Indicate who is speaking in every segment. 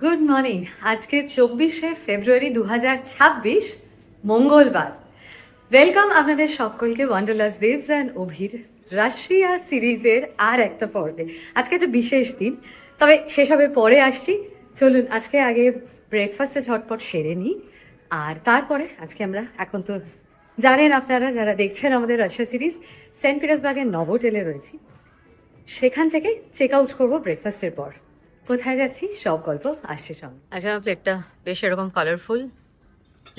Speaker 1: Good morning. আজকে 24শে ফেব্রুয়ারি 2026, মঙ্গলবার। Welcome আপনাদের সকলকে ওয়ান্ডারলাস দেবস অ্যান্ড অভির রাশিয়া সিরিজের আর একটা পর্বে। আজকে একটা বিশেষ দিন, তবে সেসবের পরে আসছি। চলুন আজকে আগে ব্রেকফাস্টে ঝটপট সেরে নিই, আর তারপরে আজকে আমরা, এখন তো জানেন আপনারা যারা দেখছেন আমাদের রাশিয়া সিরিজ, সেন্ট পিটার্সবার্গের নভোটেলে রয়েছি। সেখান থেকে চেক আউট করবো ব্রেকফাস্টের পর। কোথায় যাচ্ছি সব গল্প আসছে সঙ্গে। আজকে আমার প্লেটটা বেশ এরকম কালারফুল,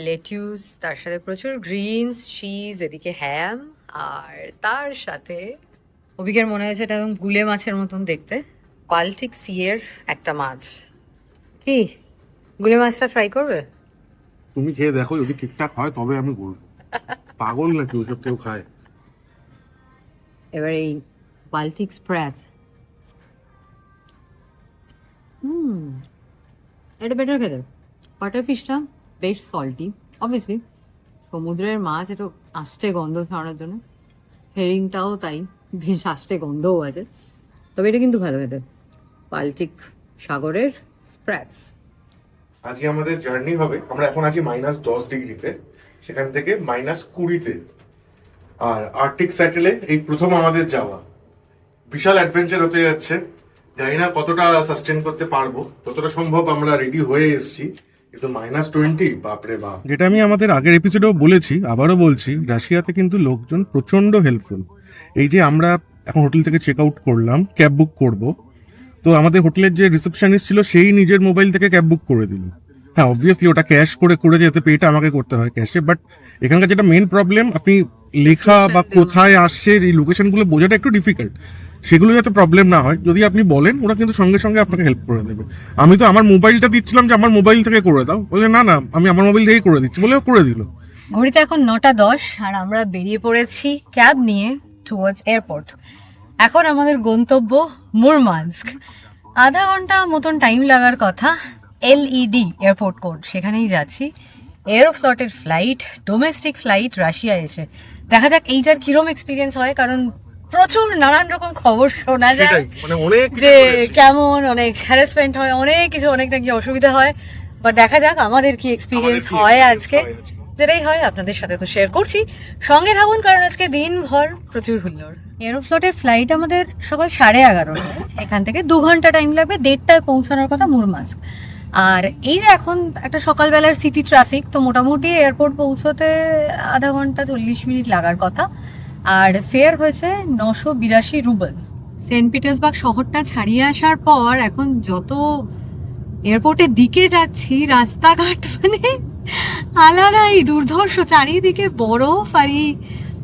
Speaker 1: লেটিউস, তার সাথে প্রচুর গ্রিনস, চিজ, এদিকে হ্যাম, আর তার সাথে অভিকের মনে হয়েছে এটা এবং গুলে মাছের মতন দেখতে, বাল্টিক সি এর একটা মাছ। কি গুলে মাছটা ফ্রাই করবে?
Speaker 2: তুমি খেয়ে দেখো, যদি ঠিকঠাক হয় তবে আমি বলবো। পাগল নাকি ওসব কেউ খায়?
Speaker 1: এবার এই বাল্টিক স্প্র্যাচ, এটা বেটার খেতে। বাটার ফিশটা বেশ সল্টি, অবভিয়াসলি সমুদ্রের মাছ, একটু আষ্টে গন্ধ ছড়ানোর জন্য। হেরিংটাও তাই, বেশ আষ্টে গন্ধও আছে, তবে এটা কিন্তু ভালো খেতে। বাল্টিক সাগরের স্প্র্যাটস।
Speaker 2: আজকে আমাদের জার্নি হবে, আমরা এখন আছি -10 ডিগ্রিতে, সেখান থেকে -20তে। আর আর্কটিক স্যাটেলে এই প্রথম আমাদের যাওয়া, বিশাল অ্যাডভেঞ্চার হতে যাচ্ছে। জানি না কতটা সাস্টেন করতে পারবো, যতটা সম্ভব আমরা রেডি হয়ে এসেছি, কিন্তু -20, বাপরে বাপ। যেটা আমি আমাদের আগের এপিসোডেও বলেছি, আবারও বলছি, রাশিয়াতে কিন্তু লোকজন প্রচন্ড হেল্পফুল। এই যে আমরা এখন হোটেল থেকে চেক আউট করলাম, ক্যাব বুক করব, তো আমাদের হোটেলের যে রিসেপশনিস্ট ছিল সেই নিজের মোবাইল থেকে ক্যাব বুক করে দিল। হ্যাঁ, অবভিয়াসলি ওটা ক্যাশ করে যেতে পেটা আমাকে করতে হয় ক্যাশে, বাট এখানকার যেটা মেইন প্রবলেম, আপনি লেখা বা কোথায় আসছে এই লোকেশনগুলো বোঝাটা একটু ডিফিকাল্ট। সেগুলো যাতে প্রবলেম না হয়, যদি আপনি বলেন ওরা কিন্তু সঙ্গে সঙ্গে আপনাকে হেল্প করে দেবে। আমি তো আমার মোবাইলটা দিচ্ছিলাম যে আমার মোবাইল থেকে করে দাও, বলে না না আমি আমার মোবাইল থেকেই করে দিচ্ছি, বলে করে দিল।
Speaker 1: ঘড়িতে এখন 9টা 10, আর আমরা বেরিয়ে পড়েছি ক্যাব নিয়ে টুয়ার্ডস এয়ারপোর্ট। এখন আমাদের গন্তব্য মুরমানস্ক। আধা ঘন্টা মতন টাইম লাগার কথা। এলইডি এয়ারপোর্ট কোড, সেখানেই যাচ্ছি। এরোফ্লটের ফ্লাইট, ডোমেস্টিক ফ্লাইট রাশিয়া এসে। দেখা যাক এইটার কিরম এক্সপিরিয়েন্স হয়, কারণ প্রচুর নানান রকম খবর শোনা যায় যে কেমন অনেক হ্যারাসমেন্ট হয়, অনেক কিছু, অনেক নাকি অসুবিধা হয়। বাট দেখা যাক আমাদের কি এক্সপিরিয়েন্স হয় আজকে। যেটাই হয় আপনাদের সাথে তো শেয়ার করছি, সঙ্গে থাকুন, কারণ আজকে দিনভর প্রচুর হুল্লোড়। এরোফ্লটের ফ্লাইট আমাদের সকাল 11:30, এখান থেকে 2 ঘন্টা টাইম লাগবে, 1:30টায় পৌঁছানোর কথা মুরমানস্ক। আর এই যে এখন একটা সকালবেলার সিটি ট্রাফিক, তো মোটামুটি এয়ারপোর্ট পৌঁছতে আধা ঘন্টা 40 মিনিট লাগার কথা। আর ফেয়ার হয়েছে 982 রুবেল। সেন্ট পিটার্সবার্গ শহরটা ছাড়িয়ে আসার পর এখন যত এয়ারপোর্টের দিকে যাচ্ছি, রাস্তাঘাট মানে আলাদাই দুর্ধর্ষ। চারিদিকে বরফ, আর এই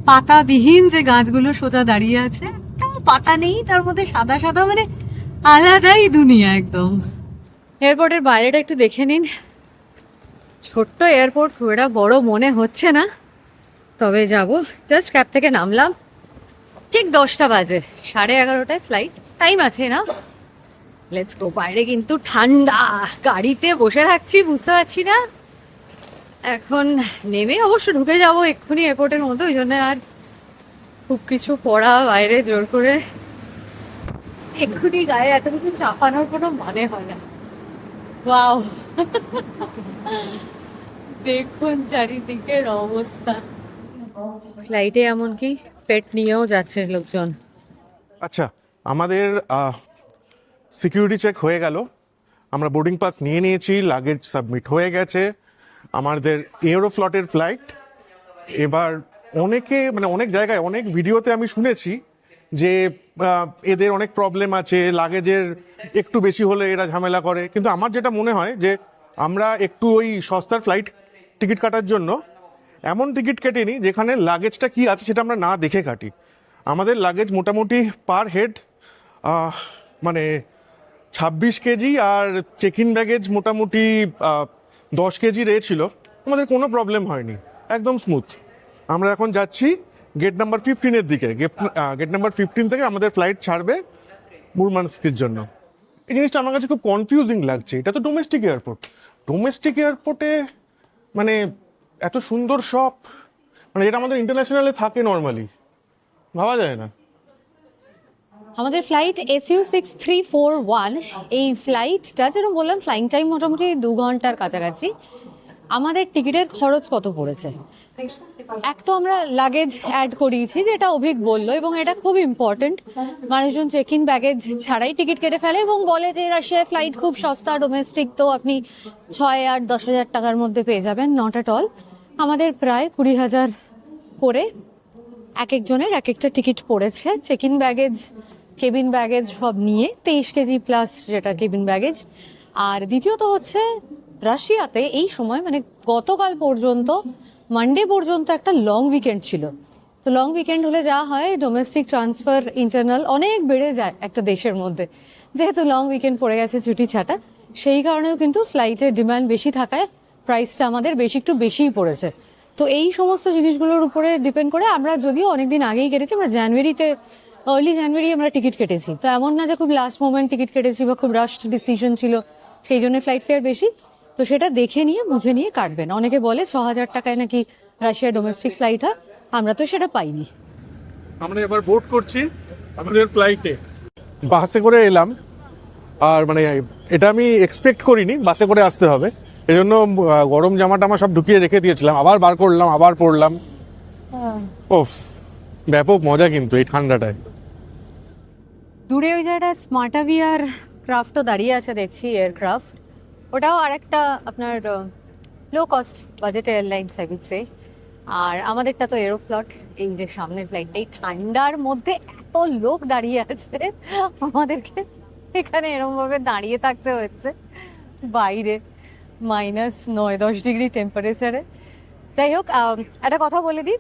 Speaker 1: পাতাবিহীন যে গাছগুলো সোজা দাঁড়িয়ে আছে, একটাও পাতা নেই, তার মধ্যে সাদা সাদা, মানে আলাদাই দুনিয়া একদম। এয়ারপোর্টের বাইরেটা একটু দেখে নিন। ছোট্ট এয়ারপোর্ট, খুব একটা বড় মনে হচ্ছে না, তবে যাব। জাস্ট ক্যাব থেকে নামলাম, ঠিক 10টা বাজে, 11:30টায় ফ্লাইট, টাইম আছে না। Let's go. বাইরে কিন্তু ঠান্ডা, গাড়িতে বসে থাকছি বুঝতে পারছি না। এখন নেমে অবশ্য ঢুকে যাব এক্ষুনি এয়ারপোর্টের মধ্যে, ওই জন্য আর খুব কিছু পড়া বাইরে জোর করে এক্ষুনি গায়ে এত কিছু চাপানোর কোনো মানে হয় না। ওয়াও, দেখুন চারিদিকের অবস্থা। ফ্লাইটে এমনকি পেট নিয়েও যাচ্ছে লোকজন।
Speaker 2: আচ্ছা, আমাদের সিকিউরিটি চেক হয়ে গেল, আমরা বোর্ডিং পাস নিয়ে নিয়েছি, লাগেজ সাবমিট হয়ে গেছে। আমাদের এরোফ্লটের ফ্লাইট এবার, অনেক জায়গায় অনেক ভিডিওতে আমি শুনেছি যে এদের অনেক প্রবলেম আছে, লাগেজের একটু বেশি হলে এরা ঝামেলা করে, কিন্তু আমার যেটা মনে হয় যে আমরা একটু ওই সস্তার ফ্লাইট টিকিট কাটার জন্য এমন টিকিট কেটেনি যেখানে লাগেজটা কি আছে সেটা আমরা না দেখে কাটি। আমাদের লাগেজ মোটামুটি পার হেড 26 কেজি, আর চেক ইন ব্যাগেজ মোটামুটি 10 কেজি ছিল। আমাদের কোনো প্রবলেম হয়নি, একদম স্মুথ। আমরা এখন যাচ্ছি গেট নাম্বার 15-এর দিকে। গেট নাম্বার 15 থেকে আমাদের ফ্লাইট ছাড়বে মুরমানস্কের জন্য। এই জিনিসটা আমার কাছে খুব কনফিউজিং লাগছে। এটা তো ডোমেস্টিক এয়ারপোর্ট, ডোমেস্টিক এয়ারপোর্টে এত সুন্দর সব, যেটা আমাদের ইন্টারন্যাশনালে থাকে নর্মালি, ভাবা যায় না।
Speaker 1: আমাদের ফ্লাইট SU6341, এই ফ্লাইটটা যেরকম বললাম ফ্লাইং টাইম মোটামুটি 2 ঘন্টার কাছাকাছি। আমাদের টিকিটের খরচ কত পড়েছে? এক তো আমরা লাগেজ অ্যাড করিয়েছি, যেটা অভিক বললো, এবং এটা খুব ইম্পর্টেন্ট। মানুষজন চেক ইন ব্যাগেজ ছাড়াই টিকিট কেটে ফেলে এবং বলে যে রাশিয়ায় ফ্লাইট খুব সস্তা, ডোমেস্টিক তো আপনি 6 আর 10 হাজার টাকার মধ্যে পেয়ে যাবেন। Not at all. আমাদের প্রায় 20,000 করে এক একজনের এক একটা টিকিট পড়েছে, check in baggage, cabin baggage সব নিয়ে 23 কেজি প্লাস যেটা কেবিন ব্যাগেজ। আর দ্বিতীয়ত হচ্ছে রাশিয়াতে এই সময় মানে গতকাল পর্যন্ত মানডে পর্যন্ত একটা লং উইকেন্ড ছিল। তো লং উইকেন্ড হলে যা হয়, ডোমেস্টিক ট্রান্সফার ইন্টারনাল অনেক বেড়ে যায় একটা দেশের মধ্যে। যেহেতু লং উইকেন্ড পড়ে গেছে ছুটি ছাটা, সেই কারণেও কিন্তু ফ্লাইটের ডিমান্ড বেশি থাকায় প্রাইসটা আমাদের একটু বেশিই পড়েছে। তো এই সমস্ত জিনিসগুলোর উপরে ডিপেন্ড করে আমরা যদিও অনেকদিন আগেই কেটেছি, আমরা জানুয়ারিতে, আর্লি জানুয়ারি আমরা টিকিট কেটেছি। তো এমন না যে খুব লাস্ট মোমেন্ট টিকিট কেটেছি বা খুব রাশড ডিসিশন ছিল, সেই জন্য ফ্লাইট ফেয়ার বেশি। তো সেটা দেখে নিয়ে বুঝে নিয়ে কাটবেন। অনেকে বলে 6,000 টাকায় নাকি রাশিয়া ডোমেস্টিক ফ্লাইট হয়, আমরা তো সেটা পাইনি।
Speaker 3: আমরা এবার বোট করছি আমাদের ফ্লাইটে।
Speaker 2: বাসে করে এলাম, আর মানে এটা আমি এক্সপেক্ট করিনি বাসে করে আসতে হবে। এই জন্য গরম জামাটা আমার সব ঢুকিয়ে রেখে দিয়েছিলাম, আবার বার করলাম, আবার পরলাম। ওফ, ব্যাপক মজা কিন্তু এই ঠান্ডাটায়।
Speaker 1: দূরে ওই জায়গাটা স্মার্টাভিয়ার ক্রাফটও দাঁড়িয়ে আছে দেখছি, এয়ারক্রাফট। ওটাও আরেকটা আপনার লো কস্ট বাজেট এয়ারলাইন্স আই। আর আমাদেরটা তো এরোফ্লট। এই যে সামনের ফ্লাইটটা, এই ঠান্ডার মধ্যে এত লোক দাঁড়িয়ে আছে, আমাদেরকে এখানে এরকম ভাবে দাঁড়িয়ে থাকতে হচ্ছে বাইরে -9-10 ডিগ্রি টেম্পারেচারে। যাই হোক, একটা কথা বলে দিই,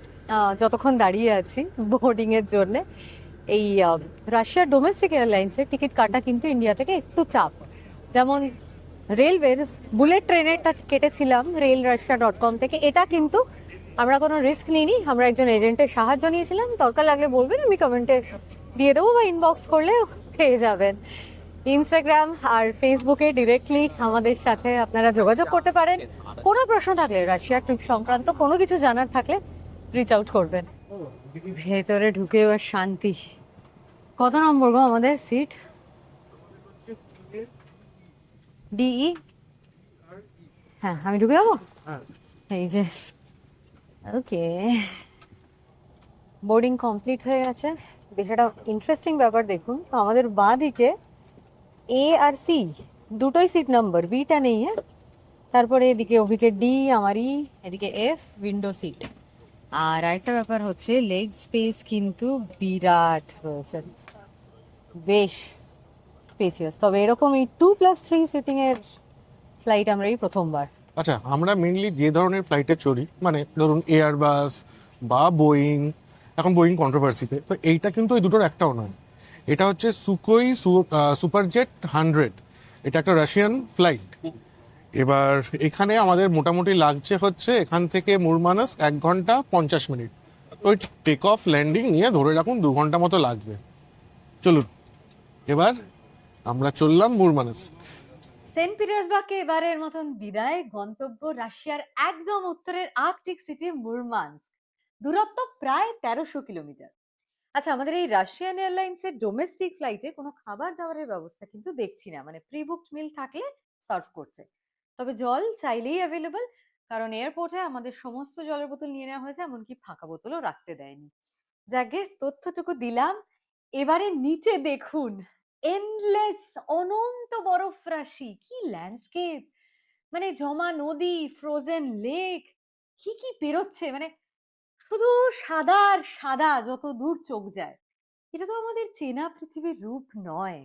Speaker 1: যতক্ষণ দাঁড়িয়ে আছি বোর্ডিং এর জন্য, এই রাশিয়ার ডোমেস্টিক এয়ারলাইন্সের টিকিট কাটা কিন্তু ইন্ডিয়া থেকে একটু চাপ। যেমন রেলওয়ের বুলেট ট্রেনেরটা কেটেছিলাম railrussia.com থেকে, এটা কিন্তু আমরা কোনো রিস্ক নিইনি, আমরা একজন এজেন্টের সাহায্য নিয়েছিলাম। দরকার লাগলে বলবেন, আমি কমেন্টে দিয়ে দেবো বা ইনবক্স করলে পেয়ে যাবেন। ইনস্টাগ্রাম আর ফেসবুকে ডিরেক্টলি আমাদের সাথে আপনারা যোগাযোগ করতে পারেন। কোনো প্রশ্ন থাকলে, রাশিয়া ট্রিপ সংক্রান্ত কোনো কিছু জানার থাকলে রিচ আউট করবেন। ভেতরে ঢুকে এবার শান্তি। কত নম্বর গো আমাদের সিট? ডিই। হ্যাঁ, আমি ঢুকে যাবো। এই যে, ওকে, বোর্ডিং কমপ্লিট হয়ে গেছে। বেশ একটা ইন্টারেস্টিং ব্যাপার দেখুন তো, আমাদের বাঁ দিকে এ আর সি দুটোই সিট নাম্বার, বিটা নেই। হ্যাঁ, তারপরে এদিকে অভিকে ডি, আমারই এদিকে এফ, উইন্ডো সিট। আর আরেকটা ব্যাপার হচ্ছে লেগ স্পেস কিন্তু বিরাট রয়েছে, বেশ স্পেসিয়াস। তবে এরকম এই 2+3 সিটিং এর ফ্লাইট আমরা এই প্রথমবার।
Speaker 2: আচ্ছা, আমরা মেনলি যে ধরনের ফ্লাইটে চড়ি, মানে ধরুন এয়ারবাস বা বোয়িং, এখন বোয়িং কন্ট্রোভার্সিতে, তো এইটা কিন্তু ওই দুটোর একটাও নয়। এটা হচ্ছে সুকোই সুপারজেট 100। এটা একটা রাশিয়ান ফ্লাইট। এবার এখানে আমাদের মোটামুটি লাগছে হচ্ছে এখান থেকে মুরমানস্ক 1 ঘন্টা 50 মিনিট। ওই টেক অফ ল্যান্ডিং নিয়ে ধরে রাখুন 2 ঘন্টা মতো লাগবে। চলুন এবার আমরা চললাম মুরমানস্ক।
Speaker 1: সেন্ট পিটার্সবার্গকে এবারের মতন বিদায়। গন্তব্য রাশিয়ার একদম উত্তরের আর্কটিক সিটি মুরমানস্ক। দূরত্ব প্রায় 1300 কিলোমিটার। আচ্ছা, আমাদের এই রাশিয়ান এয়ারলাইন্সের ডোমেস্টিক ফ্লাইটে কোনো খাবার দাবারের ব্যবস্থা কিন্তু দেখছি না, মানে প্রি বুকড মিল থাকলে সার্ভ করছে। তবে জল চাইলেই অ্যাভেলেবল, কারণ এয়ারপোর্টে আমাদের সমস্ত জলের বোতল নিয়ে নেওয়া হয়েছে, এমনকি ফাঁকা বোতলও রাখতে দেয়নি। যাকে তথ্যটুকু দিলাম। এবারে নিচে দেখুন, এন্ডলেস, অনন্ত বরফ রাশি, কি ল্যান্ডস্কেপ, মানে জমা নদী, ফ্রোজেন লেক, কি কি পেরোচ্ছে, মানে শুধু সাদা আর সাদা যত দূর চোখ যায়। এটা তো আমাদের চেনা পৃথিবীর রূপ নয়,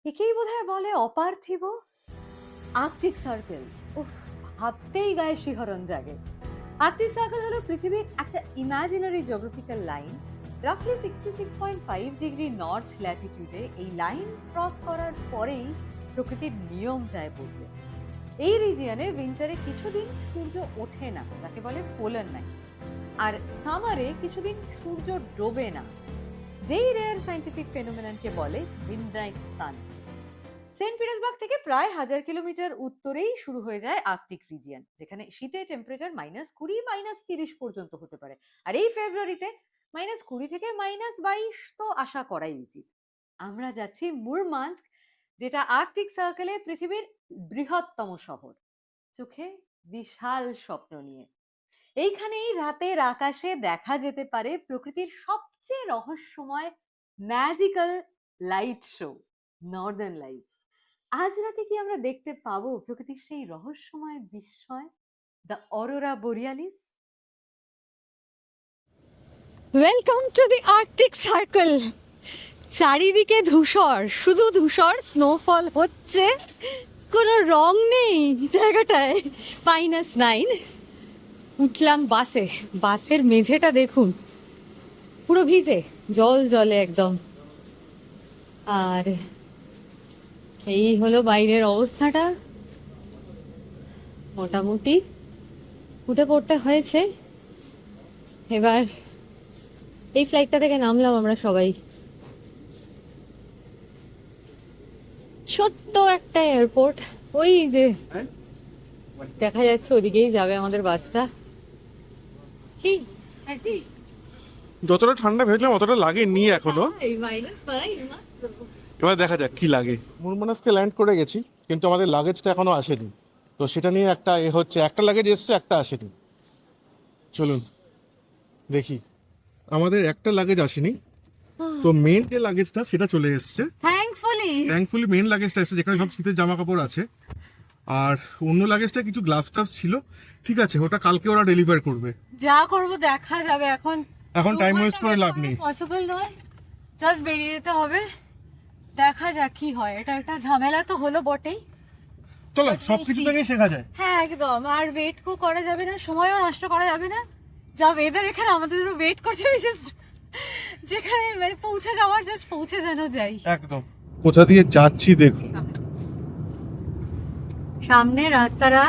Speaker 1: একেই বোধহয় বলে অপার্থিব। আর্কটিক সার্কেল, উফ, ভাবতেই গায়ে শিহরণ জাগে। আর্কটিক সার্কেল হলো পৃথিবীর একটা ইমাজিনারি জিওগ্রাফিক্যাল লাইন। রাফলি 66.5 ডিগ্রি নর্থ ল্যাটিটিউডে এই লাইন ক্রস করার পরেই প্রকৃতির নিয়ম যায় বদলে। এই রিজিয়নে উইন্টারে কিছুদিন সূর্য ওঠে না, যাকে বলে পোলার নাইট। আর সামারে কিছুদিন সূর্য ডোবে না, যেই রেয়ার সায়েন্টিফিক ফেনোমেননকে বলে মিডনাইট সান। সেন্ট পিটার্সবার্গ থেকে প্রায় 1000 কিলোমিটার উত্তরেই শুরু হয়ে যায় আর্কটিক রিজিয়ন, যেখানে শীতে টেম্পারেচার -20, -30 পর্যন্ত হতে পারে। আর এই ফেব্রুয়ারিতে -20 থেকে -22 তো আশা করাই উচিত। আমরা যাচ্ছি মুরমানস্ক, যেটা আর্কটিক সার্কেলে পৃথিবীর বৃহত্তম শহর। চোখে বিশাল স্বপ্ন নিয়ে এইখানেই রাতের আকাশে দেখা যেতে পারে প্রকৃতির সবচেয়ে রহস্যময় magical light show, Northern lights. আজ রাতে কি আমরা দেখতে পাবো প্রকৃতির সেই রহস্যময় বিস্ময়, the aurora borealis? Welcome to the Arctic Circle. চারিদিকে ধূসর, শুধু ধূসর, স্নোফল হচ্ছে, কোনো রং নেই জায়গাটায়। -9। উঠলাম বাসে, বাসের মেঝেটা দেখুন পুরো ভিজে, জল জলে একদম। আর এই হলো বাইরের অবস্থাটা। মোটামুটি উঠে পড়তে হয়েছে। এবার এই ফ্লাইটটা থেকে নামলাম আমরা সবাই। ছোট্ট একটা এয়ারপোর্ট, ওই যে দেখা যাচ্ছে ওদিকেই যাবে আমাদের বাসটা। কি
Speaker 2: যতটা ঠান্ডা ভেবেছিলাম অতটা লাগেনি এখনো।
Speaker 1: এই -5 না?
Speaker 2: এবার দেখা যাক কি লাগে। মুরমানস্কে ল্যান্ড করে গেছি, কিন্তু আমাদের লাগেজটা এখনো আসেনি। তো সেটা নিয়ে একটা হচ্ছে, একটা লাগেজ এসছে, একটা আসেনি। চলুন দেখি। আমাদের একটা লাগেজ আসেনি, তো মেন যে লাগেজটা সেটা চলে এসছে। থ্যাঙ্কফুলি মেন লাগেজটা এসছে, যেখানে সব শীতের জামা কাপড় আছে। আর অন্য লাগেজটা কিছু গ্লাভস টাভস ছিল, ঠিক আছে, ওটা কালকে ওরা ডেলিভার করবে।
Speaker 1: যা করবো দেখা যাবে। এখন
Speaker 2: টাইম ওয়েস্ট করে লাভ নেই।
Speaker 1: পসিবল নয়, জাস্ট বেরিয়ে যেতে হবে। দেখা যাক কি হয়। এটা একটা ঝামেলা তো হলো বটেই।
Speaker 2: চলো, সবকিছু থেকেই শেখা যায়।
Speaker 1: হ্যাঁ একদম। আর ওয়েট করা যাবে না, সময়ও নষ্ট করা যাবে না। যা ওয়েদার এখানে আমাদের জন্য ওয়েট করছে, যেখানে মানে পৌঁছে যাওয়ার, জাস্ট পৌঁছে যেন যাই।
Speaker 2: একদম। কোথা দিয়ে যাচ্ছি দেখুন।
Speaker 1: সামনে রাস্তাটা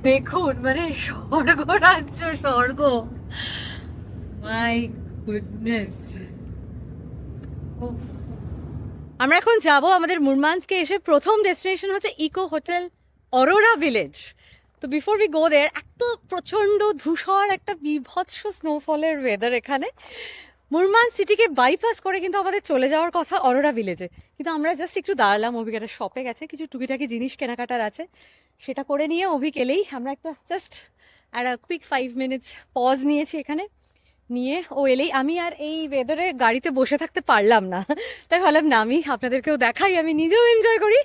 Speaker 1: দেখুন, মানে স্বর্গ রাজ্য, স্বর্গ। My goodness. আমরা এখন যাব আমাদের মুরমানস্কে এসে প্রথম ডেস্টিনেশন হচ্ছে ইকো হোটেল অরোরা ভিলেজ। তো বিফোর উই গো দেয়ার, এত প্রচন্ড ধূসর একটা বিভৎস স্নোফলের ওয়েদার এখানে। মুরমান সিটিকে বাইপাস করে কিন্তু আমাদের চলে যাওয়ার কথা অরোরা ভিলেজে, কিন্তু আমরা জাস্ট একটু দাঁড়ালাম। অভিজ্ঞতার শপে গেছে, কিছু টুকিটাকি জিনিস কেনাকাটার আছে, সেটা করে নিয়ে অভিক এলেই আমরা একটা জাস্ট একটা কুইক 5 মিনিটস পজ নিয়েছি এখানে। নিয়ে ও এলেই, আমি আর এই ওয়েদারে গাড়িতে বসে থাকতে পারলাম না, তাই ভাবলাম নামি, আপনাদেরকেও দেখাই, আমি নিজেও এনজয় করি।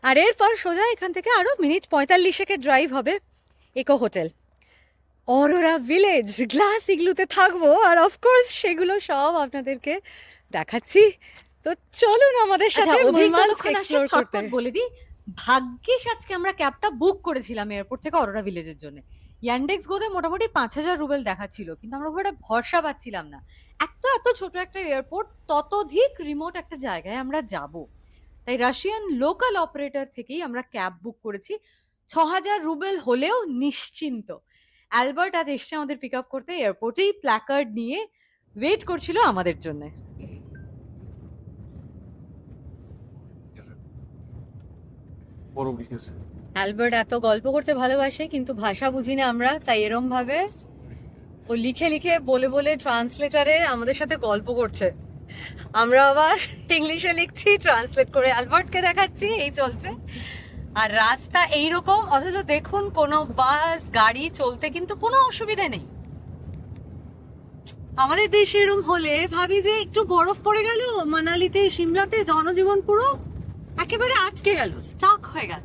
Speaker 1: আর এরপর সোজা এখান থেকে আরও মিনিট 45 ড্রাইভ হবে eco hotel aurora village. Glass ইগলুতে থাকবো, আর অফকোর্স সেগুলো সব আপনাদেরকে দেখাচ্ছি। তো চলুন আমাদের সাথে মুরমানস্ক এক্সপ্লোর করতে। বলে দিই, ভাগ্যিস আজকে আমরা ক্যাবটা বুক করেছিলাম এয়ারপোর্ট থেকে অরোরা ভিলেজের জন্য। ইয়ান্ডেক্স গোতে মোটামুটি 5,000 রুবেল দেখাচ্ছিল, কিন্তু আমরা খুব একটা ভরসা পাচ্ছিলাম না। এত ছোট একটা এয়ারপোর্ট, ততোধিক রিমোট একটা জায়গায় আমরা যাব, তাই রাশিয়ান লোকাল অপারেটর থেকেই আমরা ক্যাব বুক করেছি। 6,000 রুবেল হলেও নিশ্চিন্ত। অ্যালবার্ট আজ এসছে আমাদের পিক আপ করতে, এয়ারপোর্টেই প্ল্যাকার্ড নিয়ে ওয়েট করছিল আমাদের জন্য। অ্যালবার্ট এত গল্প করতে ভালোবাসে, কিন্তু ভাষা বুঝি না আমরা, তাই এরম ভাবে ও লিখে লিখে বলে বলে ট্রান্সলেটারে আমাদের সাথে গল্প করছে। আমরা আবার ইংলিশে লিখছি, ট্রান্সলেট করে অ্যালবার্টকে দেখাচ্ছি, এই চলছে। আর রাস্তা এইরকম, অথচ দেখুন কোনো বাস গাড়ি চলতে কিন্তু কোনো অসুবিধা নেই। আমাদের দেশে এরকম হলে ভাবি যে একটু বরফ পড়ে গেল মানালিতে, সিমলাতে, জনজীবন পুরো একেবারে আটকে গেল, স্টাক হয়ে গেল,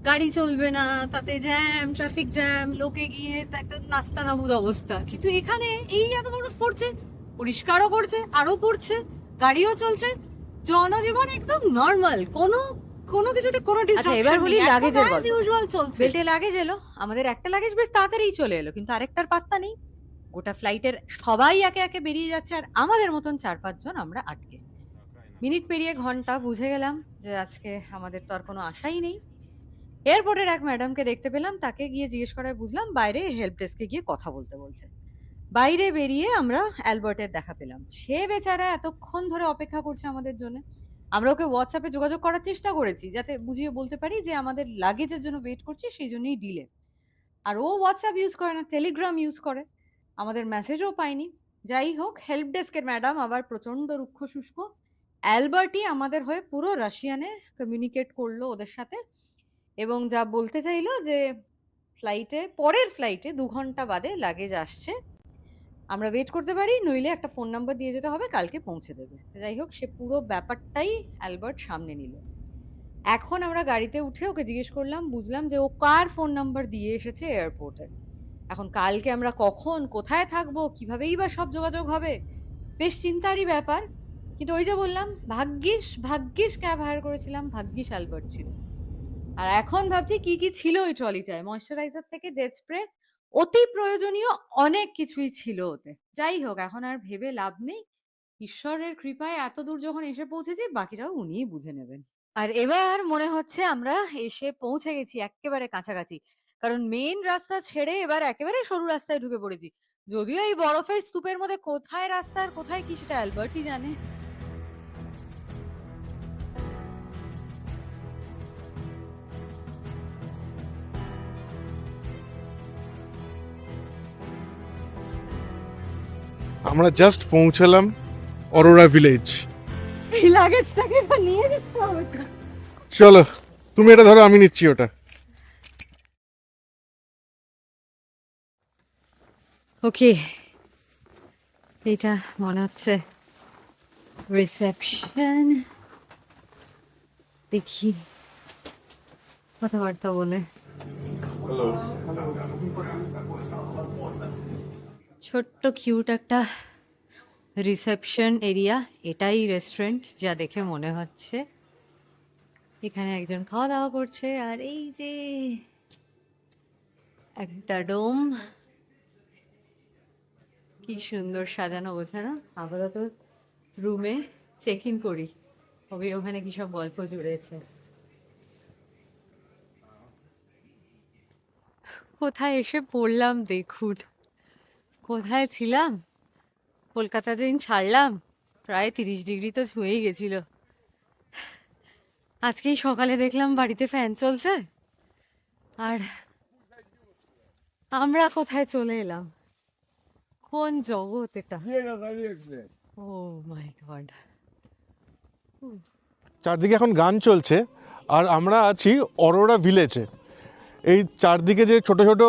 Speaker 1: গাড়ি চলবে না, তাতে জ্যাম, ট্রাফিক জ্যাম, লোকে গিয়ে একটা নাস্তা নাবুদ অবস্থা। কিন্তু এখানে এই এত বরফ পড়ছে, পরিষ্কারও করছে, আরো পড়ছে, গাড়িও চলছে, জনজীবন একদম নর্মাল, কোনো কিছুতে কোনো ডিসরাপশন নেই। এবার বলি লাগেজের গল্প। ইউজুয়াল চলছে। বেল্টে লাগেজ এলো, আমাদের একটা লাগেজ বেশ তাড়াতাড়ি চলে এলো, কিন্তু আরেকটার পাত্তা নেই। গোটা ফ্লাইটের সবাই একে একে বেরিয়ে যাচ্ছে, আর আমাদের মতন 4-5 জন আমরা আটকে। মিনিট পেরিয়ে ঘন্টা, বুঝে গেলাম যে আজকে আমাদের তো আর কোনো আশাই নেই। এয়ারপোর্টের এক ম্যাডামকে দেখতে পেলাম, তাকে গিয়ে জিজ্ঞেস করায় বুঝলাম বাইরে হেল্প ডেস্কে গিয়ে কথা বলতে বলছে। বাইরে বেরিয়ে আমরা অ্যালবার্টের দেখা পেলাম। সে বেচারা এতক্ষণ ধরে অপেক্ষা করছে আমাদের জন্য। আমরা ওকে হোয়াটসঅ্যাপে যোগাযোগ করার চেষ্টা করেছি, যাতে বুঝিয়ে বলতে পারি যে আমাদের লাগেজের জন্য ওয়েট করছি, সেই জন্যই ডিলে। আর ও হোয়াটসঅ্যাপ ইউজ করে না, টেলিগ্রাম ইউজ করে, আমাদের মেসেজও পাইনি। যাই হোক, হেল্প ডেস্কের ম্যাডাম আবার প্রচন্ড রুক্ষ শুষ্ক, অ্যালবার্টই আমাদের হয়ে পুরো রাশিয়ানে কমিউনিকেট করলো ওদের সাথে, এবং যা বলতে চাইলো যে পরের ফ্লাইটে 2 ঘন্টা বাদে লাগেজ আসছে, আমরা ওয়েট করতে পারি, নইলে একটা ফোন নাম্বার দিয়ে যেতে হবে, কালকে পৌঁছে দেবে। তো যাই হোক, সে পুরো ব্যাপারটাই অ্যালবার্ট সামনে নিল। এখন আমরা গাড়িতে উঠে ওকে জিজ্ঞেস করলাম, বুঝলাম যে ও কার ফোন নাম্বার দিয়ে এসেছে এয়ারপোর্টে। এখন কালকে আমরা কখন কোথায় থাকবো, কিভাবেই বা সব যোগাযোগ হবে, বেশ চিন্তারই ব্যাপার। কিন্তু ওই যে বললাম, ভাগ্যিস ক্যাব হায়ার করেছিলাম, ভাগ্যিস অ্যালবার্ট ছিল। আর এখন ভাবছি কি কি ছিল ওই ট্রলিটায়, ময়শ্চারাইজার থেকে জেট স্প্রে, অতি প্রয়োজনীয় অনেক কিছুই ছিল ওতে। যাই হোক, এখন আর ভেবে লাভ নেই, ঈশ্বরের কৃপায় এত দূর যখন এসে পৌঁছেছি, বাকিটাও উনিই বুঝে নেবেন। আর এবার মনে হচ্ছে আমরা এসে পৌঁছে গেছি একেবারে কাছাকাছি, কারণ মেইন রাস্তা ছেড়ে এবার একেবারে সরু রাস্তায় ঢুকে পড়েছি। যদিও এই বরফের স্তূপের মধ্যে কোথায় রাস্তা আর কোথায় কি সেটা অ্যালবার্টই জানে।
Speaker 2: আমরা জাস্ট পৌঁছালাম অরোরা ভিলেজ।
Speaker 1: এই লাগেজটাকে এবার নিয়ে যেতে হবে তো।
Speaker 2: চলো, তুমি এটা ধরো, আমি নিচ্ছি ওটা।
Speaker 1: ওকে, এটা মনে হচ্ছে রিসেপশন। দেখি কথাবার্তা বলে।
Speaker 2: হ্যালো।
Speaker 1: ছোট্ট কিউট একটা রিসেপশন এরিয়া, এটাই রেস্টুরেন্ট যা দেখে মনে হচ্ছে। এখানে একজন খাওয়া দাওয়া করছে, আর এই যে একটা ডোম, কি সুন্দর সাজানো গোছানো। আপাতত রুমে চেক ইন করি, তবে ওখানে কি সব গল্প জুড়েছে। কোথায় এসে পড়লাম দেখুন, কোথায় ছিলাম। কলকাতা দিন ছাড়লাম, প্রায় 30 ডিগ্রি তো ছুঁয়েই গেছিল। আজকেই সকালে দেখলাম বাড়িতে ফ্যান চলছে, আর আমরা কোথায় চলে এলাম, কোন জগৎ এটা। ও মাই গড।
Speaker 2: চারদিকে এখন গান চলছে, আর আমরা আছি অরোরা ভিলেজে। এই চারদিকে যে ছোট ছোট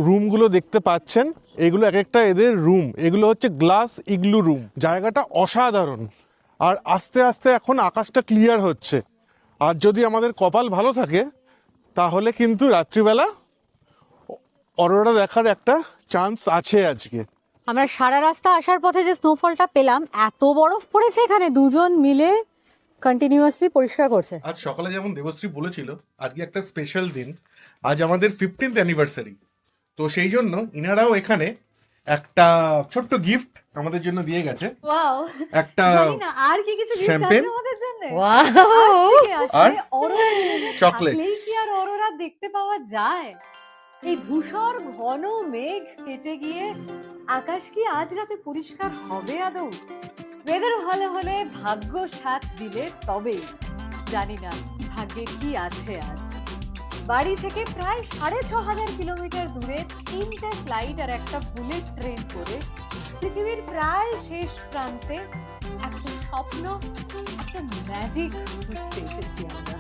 Speaker 2: রুমগুলো দেখতে পাচ্ছেন, এগুলো এক একটা এদের রুম। এগুলো হচ্ছে গ্লাস ইগলু রুম। জায়গাটা অসাধারণ, আর আস্তে আস্তে এখন আকাশটা ক্লিয়ার হচ্ছে। আর যদি আমাদের কপাল ভালো থাকে, তাহলে কিন্তু রাত্রিবেলা অরোরা দেখার একটা চান্স আছে আজকে।
Speaker 1: আমরা সারা রাস্তা আসার পথে যে স্নোফলটা পেলাম, এত বরফ পড়েছে এখানে, দুজন মিলে কন্টিনিউয়াসলি পরিষ্কার করছে।
Speaker 2: আজ সকালে যেমন দেবশ্রী বলেছিল, আজকে একটা স্পেশাল দিন, আজ আমাদের 15th অ্যানিভার্সারি। তো সেই জন্য ইনারাও এখানে একটা ছোট্ট গিফট আমাদের জন্য দিয়ে গেছে।
Speaker 1: ওয়াও,
Speaker 2: একটা
Speaker 1: জানি না আর কি কিছু গিফট আছে
Speaker 2: champagne,
Speaker 1: আমাদের জন্য।
Speaker 2: আর
Speaker 1: আর অরোরা
Speaker 2: chocolate।
Speaker 1: কি আর অরোরা দেখতে পাওয়া যায়? এই ধূসর ঘন মেঘ কেটে গিয়ে আকাশ কি আজ রাতে পরিষ্কার হবে আদৌ? ওয়েদার ভালো হলে, ভাগ্য সাথ দিলে তবেই। জানি না ভাগ্যে কি আছে আজ। বাড়ি থেকে প্রায় 6500 কিলোমিটার দূরে 3টে ফ্লাইট আর একটা বুলেট ট্রেন করে পৃথিবীর প্রায় শেষ প্রান্তে একটা স্বপ্ন, একটা ম্যাজিক খুঁজতে এসেছি আমরা।